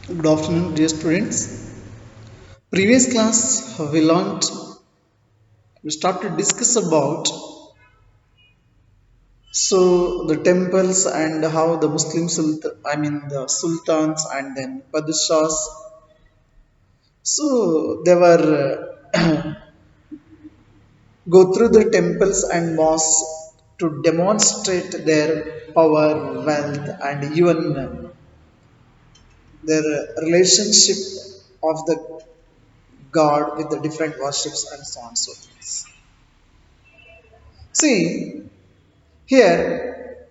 Good afternoon, dear students. Previous class we started to discuss about the temples and how the the sultans and then padishahs. They were go through the temples and mosques to demonstrate their power, wealth, and even their relationship of the God with the different worships and so on so things. See, here,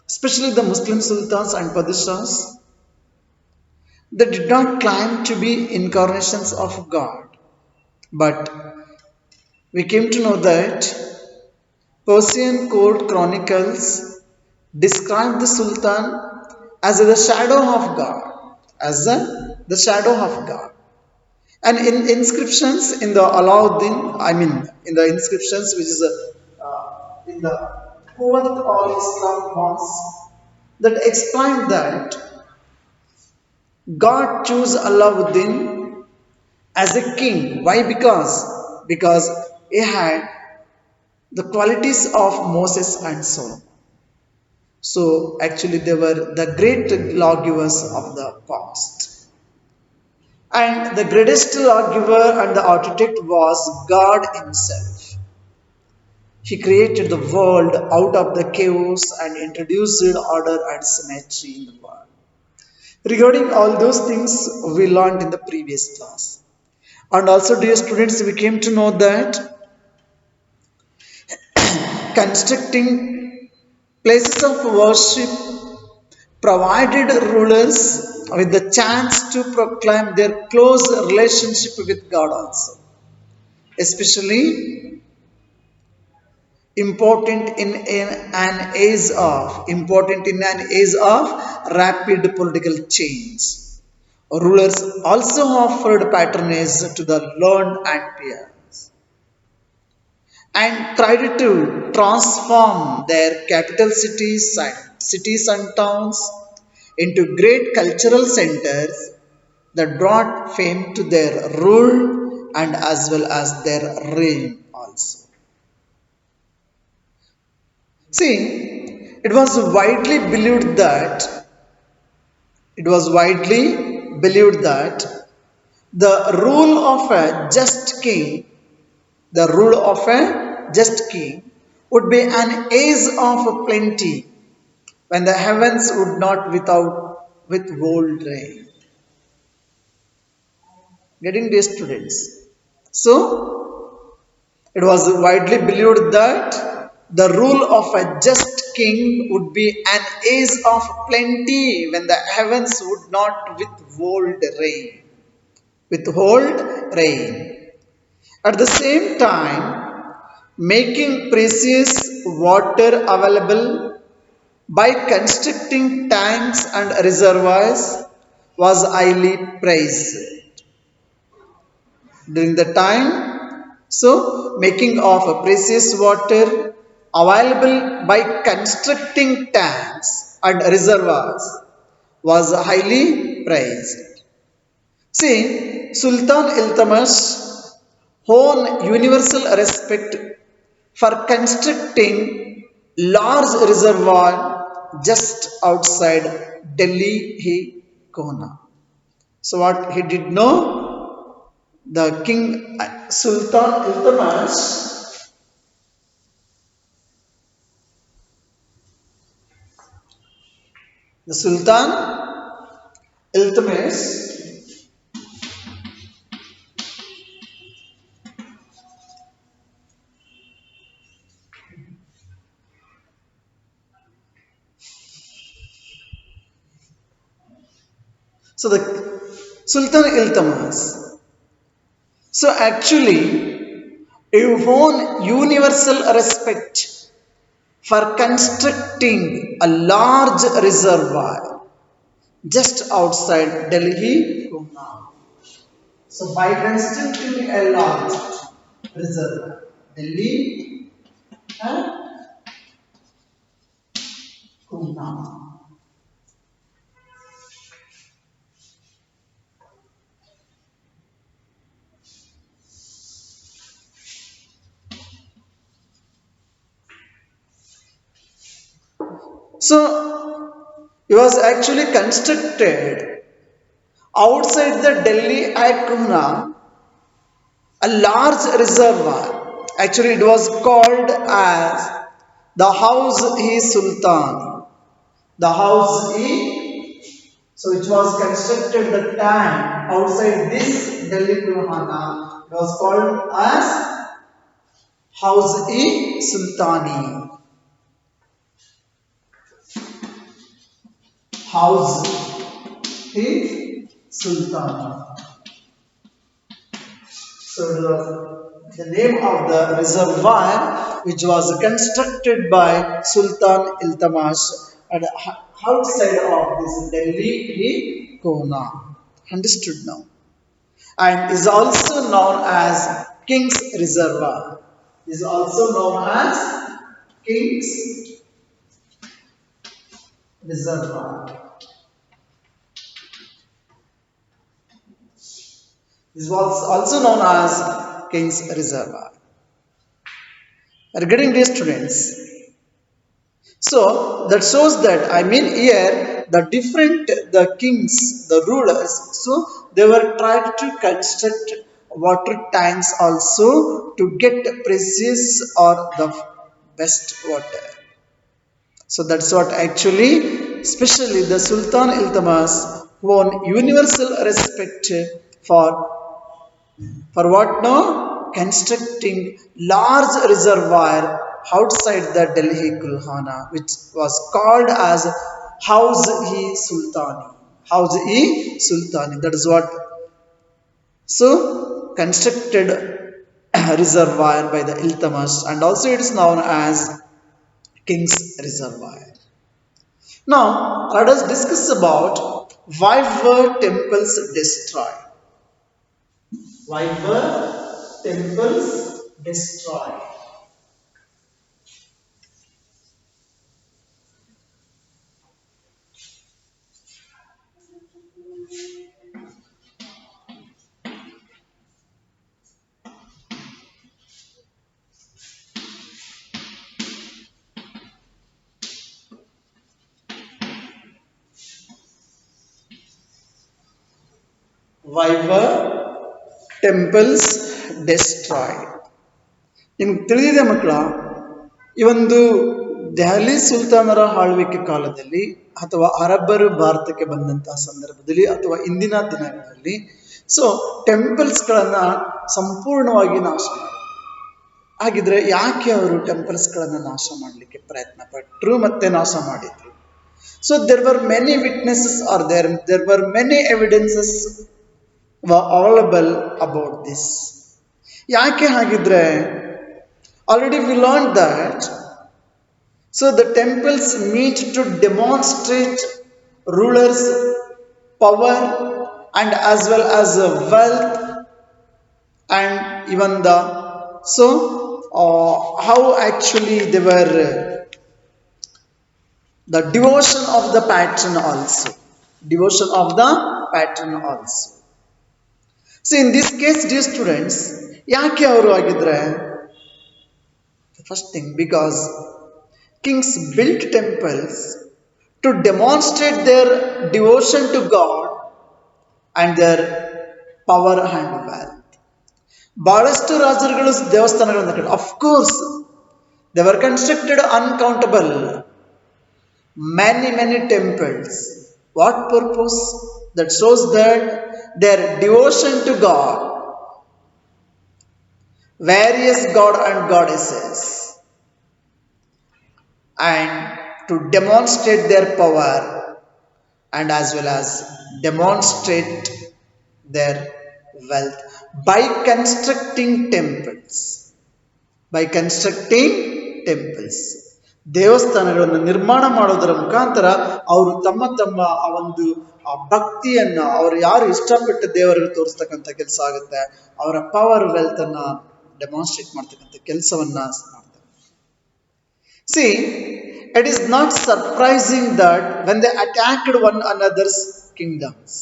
especially the Muslim sultans and padishahs, they did not claim to be incarnations of God, but we came to know that Persian court chronicles describe the sultan as the shadow of God, as the shadow of God. And in inscriptions in the Alauddin, in the inscriptions which is in the Kuwait Al Islam Mosque, that explain that God chose Alauddin as a king. Why? Because he had the qualities of Moses and Solomon. So actually they were the great lawgivers of the past. And the greatest lawgiver and the architect was God himself. He created the world out of the chaos and introduced order and symmetry in the world. Regarding all those things we learned in the previous class. And also, dear students, we came to know that constructing places of worship provided rulers with the chance to proclaim their close relationship with God also, especially important in an age of rapid political change. Rulers also offered patronage to the learned and peers and tried to transform their capital cities and towns into great cultural centers that brought fame to their rule and as well as their reign also. See, it was widely believed that the rule of a just king, the rule of a just king would be an age of plenty when the heavens would not withhold rain. Getting these students. So it was widely believed that the rule of a just king would be an age of plenty when the heavens would not withhold rain. At the same time, making precious water available by constructing tanks and reservoirs was highly praised during the time. So, making of precious water available by constructing tanks and reservoirs was highly praised. See, Sultan Iltutmish won universal respect for constructing large reservoir just outside Delhi Kona. So what he did know, the king Sultan Iltutmish, the Sultan Iltutmish, so the Sultan Iltutmish. So actually, he won universal respect for constructing a large reservoir just outside Delhi, Gumna. So by constructing a large reservoir, Delhi and Gumna. So it was actually constructed outside the Delhi Icona, a large reservoir. Actually, it was called as the House-e-Sultan. The House-e, so it was constructed the time outside this Delhi Purhana. It was called as House-e-Sultani. House-e-Sultani. So it was the name of the reservoir which was constructed by Sultan Iltamash at the outside of this Delhi Kona. Understood now? And is also known as King's Reservoir. Is also known as King's Reservoir. This was also known as King's Reservoir. Are you getting these students? So that shows that here the different the kings, the rulers, so they were trying to construct water tanks also to get precious or the best water. So that's what actually, especially the Sultan Iltmas won universal respect for what now? Constructing large reservoir outside the Delhi Kulhana, which was called as House-e-Sultani. House-e-Sultani. That is what. So, constructed reservoir by the Iltmas, and also it is known as King's Reservoir. Now, let us discuss about why were temples destroyed. Why were temples destroyed? Why were temples destroyed? ನಿಮ್ಗೆ ತಿಳಿದಿದೆ ಮಕ್ಕಳ, ಈ ಒಂದು ದೆಹಲಿ ಸುಲ್ತಾನರ ಆಳ್ವಿಕೆ ಕಾಲದಲ್ಲಿ ಅಥವಾ ಅರಬ್ಬರು ಭಾರತಕ್ಕೆ ಬಂದಂತಹ ಸಂದರ್ಭದಲ್ಲಿ ಅಥವಾ ಇಂದಿನ ದಿನಗಳಲ್ಲಿ ಸೊ ಟೆಂಪಲ್ಸ್ಗಳನ್ನು ಸಂಪೂರ್ಣವಾಗಿ ನಾಶ ಮಾಡಿದ್ರು. ಹಾಗಿದ್ರೆ ಯಾಕೆ ಅವರು ಟೆಂಪಲ್ಸ್ಗಳನ್ನು ನಾಶ ಮಾಡಲಿಕ್ಕೆ ಪ್ರಯತ್ನ ಪಟ್ಟರು ಮತ್ತೆ ನಾಶ ಮಾಡಿದ್ರು? So there were many witnesses are there were many evidences were available about this. ಯಾಕೆ ಹಾಗಿದ್ರೆ? Already we learned that so the temples meet to demonstrate rulers' power and as well as wealth and even the so how actually they were the devotion of the patron also. Devotion of the patron also. So in this case, dear students, ಯಾಕೆ ಅವರು ಆಗಿದ್ರೆ? The first thing, because kings built temples to demonstrate their devotion to God and their power and wealth. ಬಹಳಷ್ಟು ರಾಜರುಗಳು ದೇವಸ್ಥಾನಗಳನ್ನು ಕಟ್ಟಿದ್ರು. Of course, they were constructed uncountable. Many temples. What purpose? That shows that their devotion to God, various god and goddesses, and to demonstrate their power and as well as demonstrate their wealth by constructing temples. By constructing temples. ದೇವಸ್ಥಾನಗಳನ್ನು ನಿರ್ಮಾಣ ಮಾಡೋದರ ಮುಖಾಂತರ ಅವರು ತಮ್ಮ ಆ ಒಂದು ಭಕ್ತಿಯನ್ನ ಅವರು ಯಾರು ಇಷ್ಟಪಟ್ಟ ದೇವರಿಗೆ ತೋರಿಸ್ತಕ್ಕಂಥ ಕೆಲಸ ಆಗುತ್ತೆ. ಅವರ ಪವರ್ ವೆಲ್ತ್ ಅನ್ನ ಡೆಮಾನ್ಸ್ಟ್ರೇಟ್ ಮಾಡ್ತಕ್ಕಂಥ ಕೆಲಸವನ್ನ ಮಾಡ್ತಾರೆ. See, it is not surprising that when they attacked one another's kingdoms,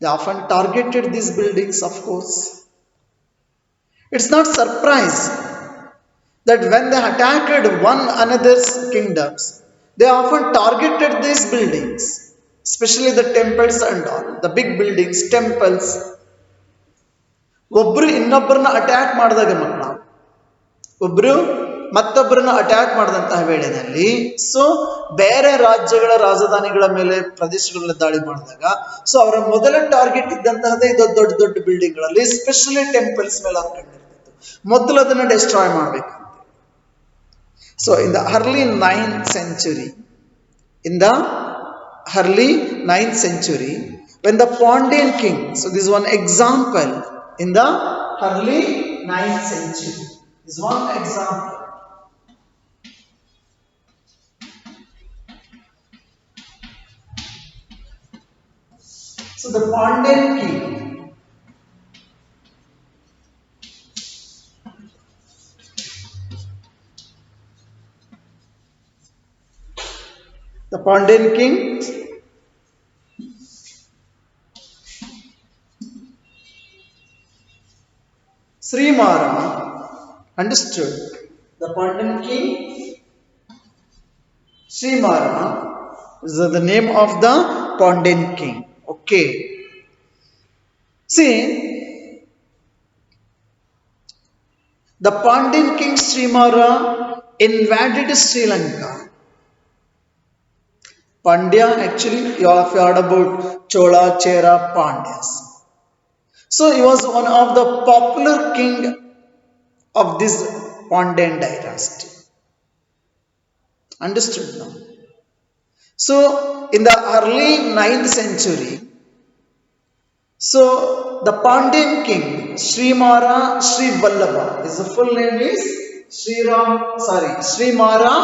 they often targeted these buildings, of course. It's not surprise that when they attacked one another's kingdoms, They often targeted these buildings, especially the temples and all, the big buildings, temples. ಒಬ್ರು ಇನ್ನೊಬ್ಬರನ್ನ attack ಮಾಡಿದಾಗ ಮಕ್ಕಳ ಒಬ್ರು ಮತ್ತೊಬ್ಬರನ್ನ attack ಮಾಡಿದಂತಹ ವೇಳೆಯಲ್ಲಿ so ಬೇರೆ ರಾಜ್ಯಗಳ ರಾಜಧಾನಿಗಳ ಮೇಲೆ ಪ್ರದೇಶಗಳ ದಾಳಿ ಮಾಡಿದಾಗ ಸೊ ಅವರ ಮೊದಲ ಟಾರ್ಗೆಟ್ ಇದ್ದಂತಹದೇ ದೊಡ್ಡ ದೊಡ್ಡ ದೊಡ್ಡ ಬಿಲ್ಡಿಂಗ್ ಗಳಲ್ಲಿ ಎಸ್ಪೆಷಲಿ ಟೆಂಪಲ್ಸ್ ಮೇಲೆ ಅವ್ರು ಕಂಡಿರ್ತಿತ್ತು. ಮೊದಲು ಅದನ್ನ ಡೆಸ್ಟ್ರಾಯ್ ಮಾಡ್ಬೇಕಂತ. So in the early 9th century, in the early 9th century, when the Pandyan king, so this is one example, in the early 9th century, this is one example. So the Pandyan king, the Pandyan king Srimara understood. The Pandyan king Srimara is the name of the Pandyan king. Okay. See, the Pandyan king Srimara invaded Sri Lanka. Pandya, actually, you have heard about Chola, Chera, Pandyas. So he was one of the popular king of this Pandyan dynasty. Understood now? So in the early 9th century, so the Pandyan king Srimara Sri Vallabha, his full name is Srimara,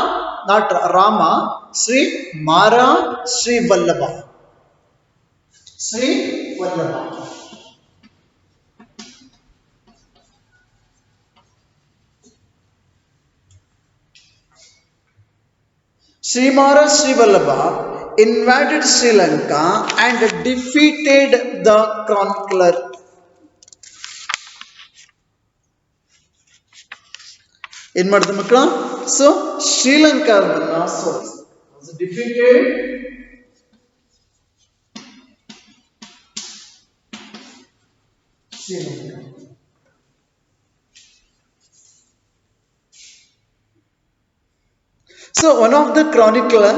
not Rama, Sri Mara Sri Vallabha. Sri Vallabha. Srimara Sri Vallabha invaded Sri Lanka and defeated the chronicler. In Madhyamakla, so Sri Lanka was defeated Sri Lanka. So one of the chronicler,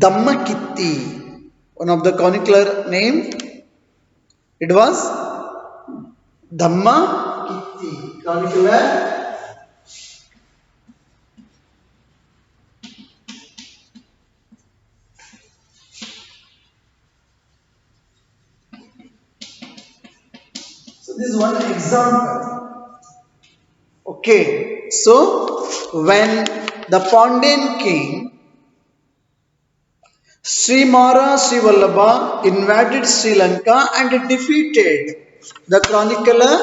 Dhammakitti, one of the chronicler name, it was Dhammakitti, chronicler. So this is one example. Okay, so when the Pandyan king Srimara Sri Vallabha invaded Sri Lanka and defeated the chronicler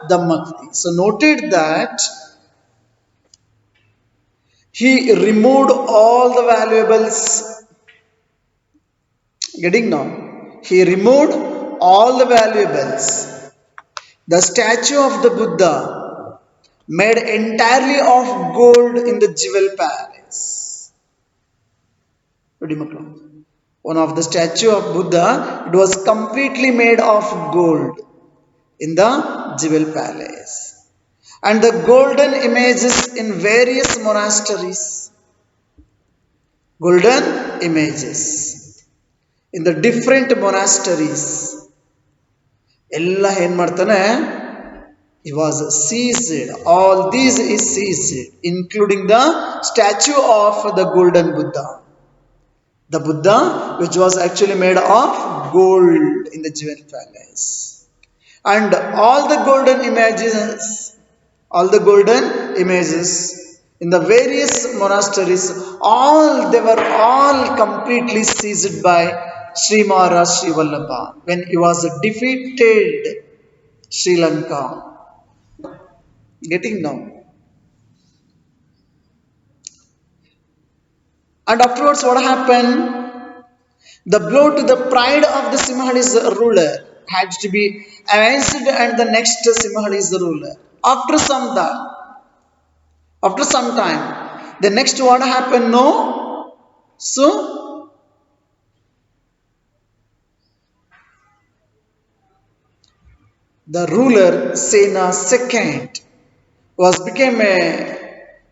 Dhammakitti. So noted that he removed all the valuables. Getting now? He removed all the valuables. The statue of the Buddha made entirely of gold in the Jewel Palace. One of the statue of Buddha, it was completely made of gold in the Jewel Palace. And the golden images in various monasteries. Golden images in the different monasteries. Ella hen martane. He was seized. All these is seized, including the statue of the golden Buddha. The Buddha, which was actually made of gold in the Jewel Palace. And all the golden images in the various monasteries, they were all completely seized by Srimara Sri Vallabha when he was defeated Sri Lanka. Getting now. And afterwards, what happened? The blow to the pride of the Simhalese ruler had to be avenged, and the next Simhalese ruler. After some time, The next what happened? No. So the ruler Sena second was became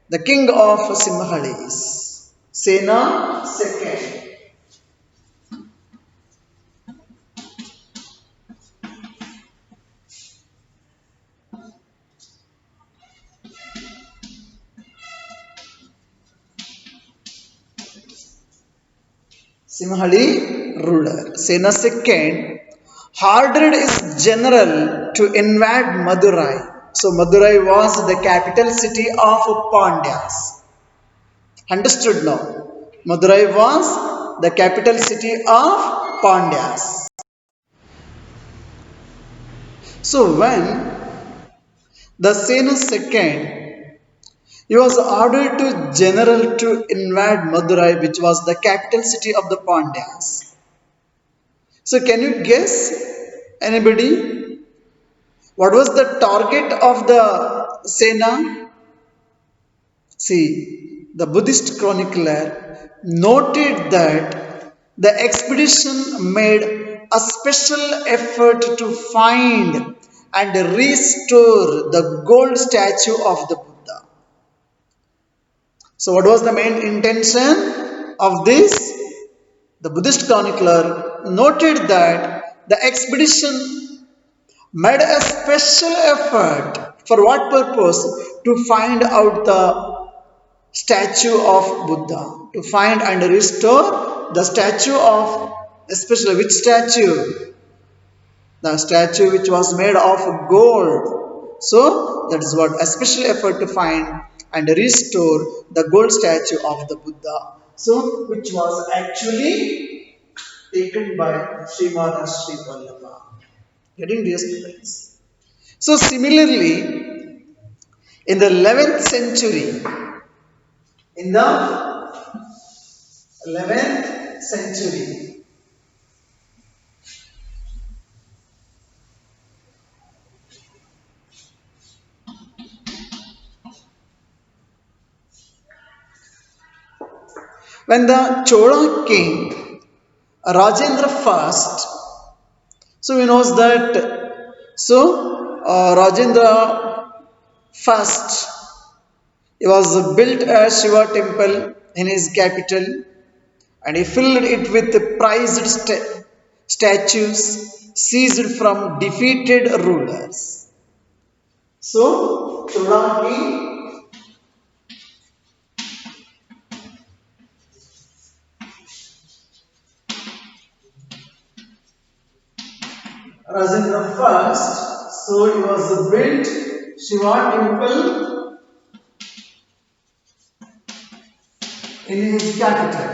the king of Simhalis. Sena second. Simhali ruler. Sena second ordered his general to invade Madurai. So Madurai was the capital city of Pandyas. Understood now? Madurai was the capital city of Pandyas. So when the Sena second, he was ordered to general to invade Madurai, which was the capital city of the Pandyas. So can you guess, anybody, what was the target of the Sena? See, the Buddhist chronicler noted that the expedition made a special effort to find and restore the gold statue of the Buddha. So, what was the main intention of this? The Buddhist chronicler noted that the expedition made a special effort for what purpose? To find out the statue of Buddha, to find and restore the statue of, especially which statue? The statue which was made of gold. So that is what a special effort to find and restore the gold statue of the Buddha. So which was actually taken by Srimad Sri Vallabha. Getting this students. So similarly, in the 11th century, in the 11th century, when the Chola king Rajendra first, so we knows that, so Rajendra first, he was built a Shiva temple in his capital and he filled it with prized statues seized from defeated rulers. So Chola king Rajendra first, so he was built Shiva temple in his capital.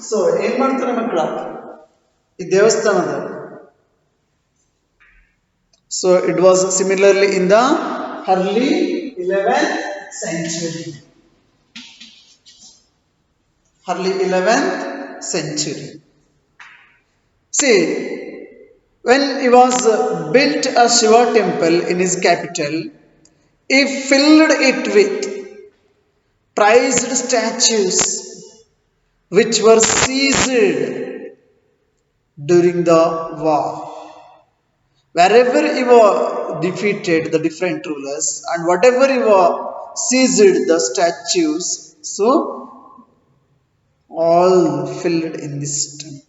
So ಏನ್ ಮಾಡ್ತಾರೆ ಮಕ್ಕಳ ಈ ದೇವಸ್ಥಾನದ so it was similarly in the early 11th century. Early 11th century. See, when he was built a Shiva temple in his capital, he filled it with prized statues which were seized during the war. Wherever he was defeated the different rulers and whatever he was seized the statues, so all filled in this temple.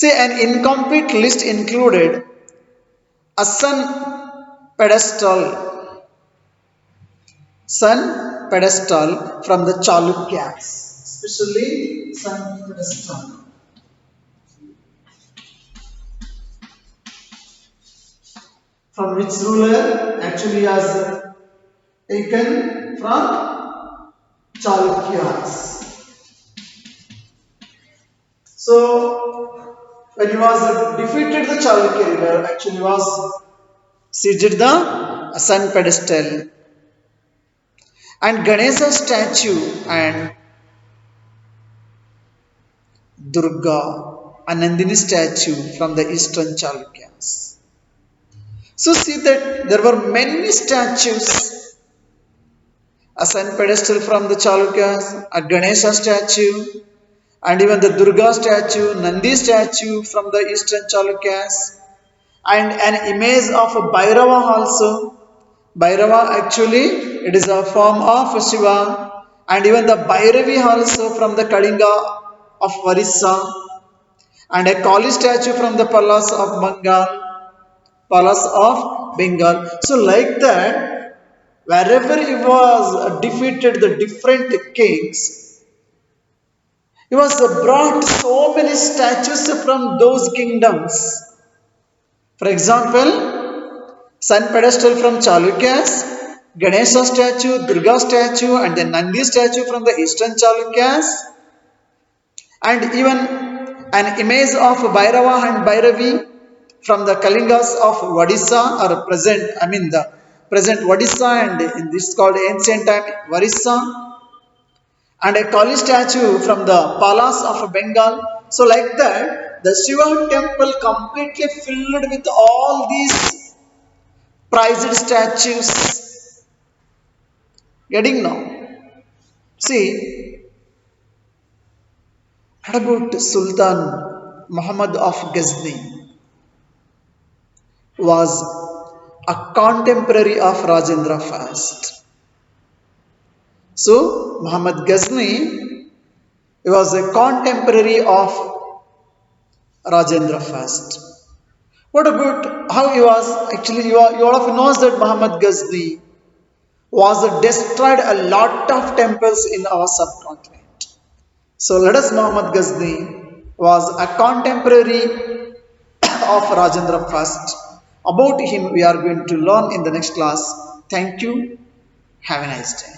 See, an incomplete list included a pedestal, sun pedestal from the Chalukyas, especially sun pedestal. From which ruler? Actually has taken from Chalukyas. So when he was defeated the Chalukya ruler, actually was seized the sun pedestal and Ganesha statue and Durga, a Nandini statue from the eastern Chalukyas. So see that there were many statues, a sun pedestal from the Chalukyas, a Ganesha statue, and even the Durga statue, Nandi statue from the eastern Chalukyas, and an image of a Bhairava also. Bhairava actually it is a form of Shiva, and even the Bhairavi also from the Kalinga of Varissa, and a Kali statue from the Palace of Bengal. So like that, wherever he was defeated the different kings, he was brought so many statues from those kingdoms. For example, sun pedestal from Chalukyas, Ganesha statue, Durga statue, and the Nandi statue from the eastern Chalukyas, and even an image of Bhairava and Bhairavi from the Kalingas of Odisha or present, the present Odisha and in this called ancient time Varissa, and a Kali statue from the Palace of Bengal. So like that, the Shiva temple completely filled with all these prized statues. Getting now? See, what about Sultan Muhammad of Ghazni? Was a contemporary of Rajendra First. So Muhammad Ghazni was a contemporary of Rajendra First. What about how he was actually? You all of you knows that Muhammad Ghazni was destroyed a lot of temples in our subcontinent. So let us Muhammad Ghazni was a contemporary of Rajendra First. About him we are going to learn in the next class. Thank you. Have a nice day.